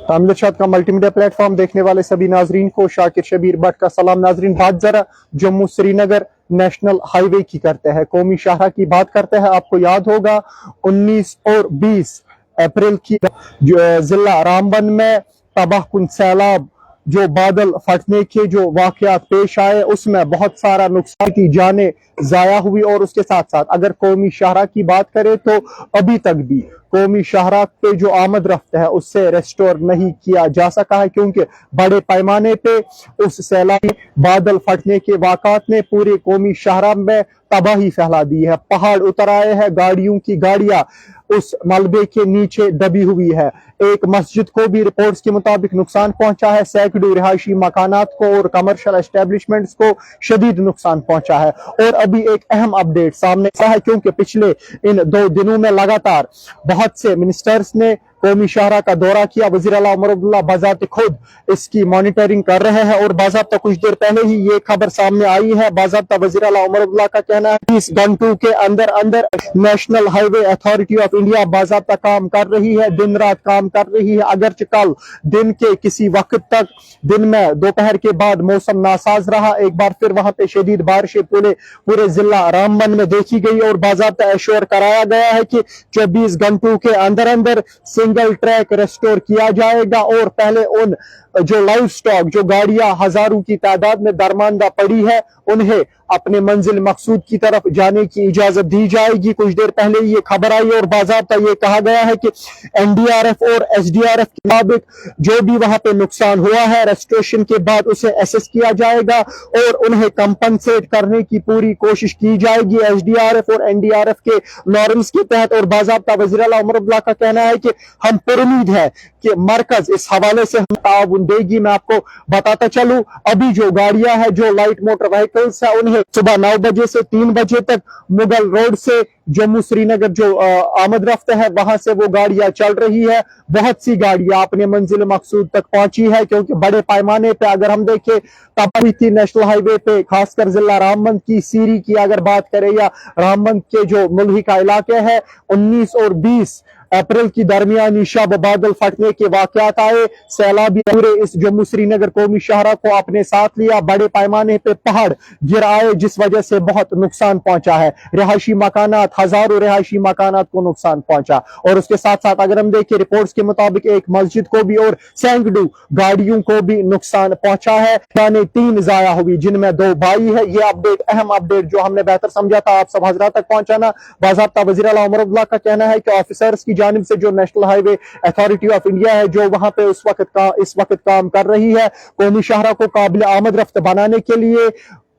तामिल इरशाद का multi media platform देखने वाले सभी नाजरीन को शाकिर शबीर भट्ट का सलाम। नाजरीन, बात जरा जम्मू श्रीनगर नेशनल हाईवे की करते हैं, कौमी शाहरा की बात करते हैं। आपको याद होगा 19 और 20 अप्रैल की जिला रामबन में तबाहकुन सैलाब जो बादल फटने के जो वाकयात पेश आए, उसमें बहुत सारा नुकसान की जानें जाया हुई। और उसके साथ साथ अगर कौमी शाहरा की बात करें तो अभी तक भी कौमी शाहरा पे जो आमद रफ्त है उससे रेस्टोर नहीं किया जा सका है, क्योंकि बड़े पैमाने पे उस सैलाबी बादल फटने के वाकयात ने पूरे कौमी शाहरा में तबाही फैला दी है। पहाड़ उतर आए हैं, गाड़ियों की गाड़ियां उस मलबे के नीचे दबी हुई है। एक मस्जिद को भी रिपोर्ट्स के मुताबिक नुकसान पहुंचा है, सैकड़ों रिहायशी मकानात को और कमर्शियल एस्टेब्लिशमेंट्स को शदीद नुकसान पहुंचा है। और अभी एक अहम अपडेट सामने आया है, क्योंकि पिछले इन 2 दिनों में लगातार बहुत से मिनिस्टर्स ने कौमी शाहरा का दौरा किया। वज़ीर आला उमर अब्दुल्ला बाज़ात खुद इसकी मॉनिटरिंग कर रहे हैं। और बाज़ाब्ता कुछ देर पहले ही ये खबर सामने आई है, बाज़ाब्ता वज़ीर आला उमर अब्दुल्ला का कहना है 20 घंटों के अंदर अंदर national highway authority of India बाज़ाब्ता काम कर रही है, दिन रात काम कर रही है। अगरचे कल दिन के किसी वक्त तक दिन में दोपहर के बाद मौसम नासाज रहा, एक बार फिर वहां पे शदीद बारिशें पूरे जिला रामबन में देखी गई और बाज़ाब्ता एश्योर कराया गया है कि 24 घंटों के अंदर अंदर सिंगल ट्रैक रेस्टोर किया जाएगा। और पहले उन जो लाइव स्टॉक जो गाड़ियां हजारों की तादाद में दरमानदा पड़ी है उन्हें अपने मंजिल मकसूद की तरफ जाने की इजाजत दी जाएगी। कुछ देर पहले ये खबर आई और बाज़ाब्ता ये कहा गया है कि एनडीआरएफ और एसडीआरएफ के मुताबिक जो भी वहां पे नुकसान हुआ है रेस्टोरेशन के बाद उसे एसेस किया जाएगा और उन्हें कंपनसेट करने की पूरी कोशिश की जाएगी एसडीआरएफ और एनडीआरएफ के नॉर्म्स के तहत। और बाज़ाब्ता वज़ीर आला उमर अब्दुल्ला का कहना है कि हम पुरुमीद है कि मरकज इस हवाले से हम ताउन देगी। मैं आपको बताता चलूं, अभी जो गाड़ियां हैं जो लाइट मोटर व्हीकल्स है उन्हें सुबह 9 बजे से 3 बजे तक मुगल रोड से जम्मू श्रीनगर जो आमद रफ्त है वहां से वो गाड़ियां चल रही है। बहुत सी गाड़ियां अपने मंजिल मकसूद तक पहुंची है, क्योंकि बड़े पैमाने पे अगर हम देखें तबाही थी नेशनल हाईवे पे, खासकर जिला रामबन की सीरी की अगर बात करें या रामबन के जो मुल्हिका इलाके हैं, 19 और 20 अप्रैल की दरमियानी शब बादल फटने के वाकयात आए। सैलाबी पूरे इस जम्मू श्रीनगर कौमी शाहरा को अपने साथ लिया, बड़े पैमाने पे पहाड़ गिर आए जिस वजह से बहुत नुकसान पहुंचा है। रिहायशी मकानात, हजारों रिहायशी मकानात को नुकसान पहुंचा। और उसके साथ साथ अगर हम देखें रिपोर्ट्स के मुताबिक एक मस्जिद को भी और सैकड़ों गाड़ियों को भी नुकसान पहुंचा है। यानी 3 जाया हुई जिनमें 2 भाई है। ये अपडेट अहम अपडेट जो हमने बेहतर समझा था आप सब हजरात तक पहुंचाना। बाज़ाब्ता वज़ीर आला उमर अब्दुल्ला का कहना है कि ऑफिसर्स की जानिब से जो national highway authority of India है जो वहां पे इस वक्त काम कर रही है, कौमी शाहरा को काबिल आमद रफ्त बनाने के लिए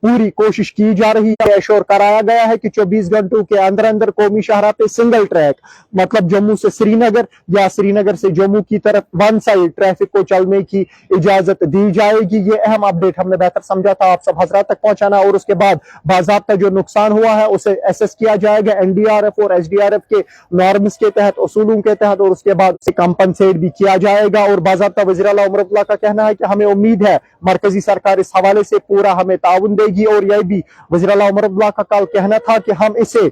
पूरी कोशिश की जा रही है। एश्योर कराया गया है कि 24 घंटों के अंदर अंदर कौमी शाहरा पे सिंगल ट्रैक, मतलब जम्मू से श्रीनगर या श्रीनगर से जम्मू की तरफ वन साइड ट्रैफिक को चलने की इजाजत दी जाएगी। ये अहम अपडेट हमने बेहतर समझा था आप सब हजरात तक पहुंचाना। और उसके बाद बाज़ाब्ता जो नुकसान हुआ है उसे एसेस किया जाएगा एनडीआरएफ और एसडीआरएफ के नॉर्म्स के तहत, उसूलों के तहत, और उसके बाद उसे कंपनसेट भी किया जाएगा। और बाज़ाब्ता वज़ीर आला उमर अब्दुल्ला का कहना है कि हमें उम्मीद है मरकजी सरकार इस हवाले से पूरा हमें ताउन देगी। और यह भी वज़ीर आला उमर अब्दुल्ला का कल कहना था कि हम इसे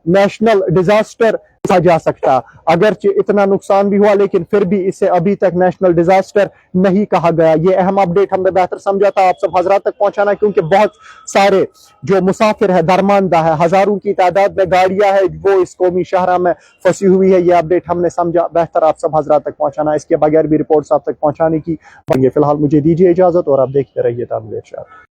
नेशनल डिजास्टर कहा जा सकता, अगरचे इतना नुकसान भी हुआ लेकिन फिर भी इसे अभी तक नेशनल डिजास्टर नहीं कहा गया। ये अहम अपडेट हमने बेहतर समझा था आप सब हजरात तक पहुंचाना, क्योंकि बहुत सारे जो मुसाफिर है दरमानदा है, हजारों की तादाद में गाड़ियां है वो इस कौमी शाहरा में फंसी हुई है। ये अपडेट हमने समझा बेहतर आप सब हजरात तक पहुंचाना, इसके बगैर भी रिपोर्ट्स आप तक पहुंचाने की। फिलहाल मुझे दीजिए इजाजत और आप देखते रहिए तामिल इरशाद।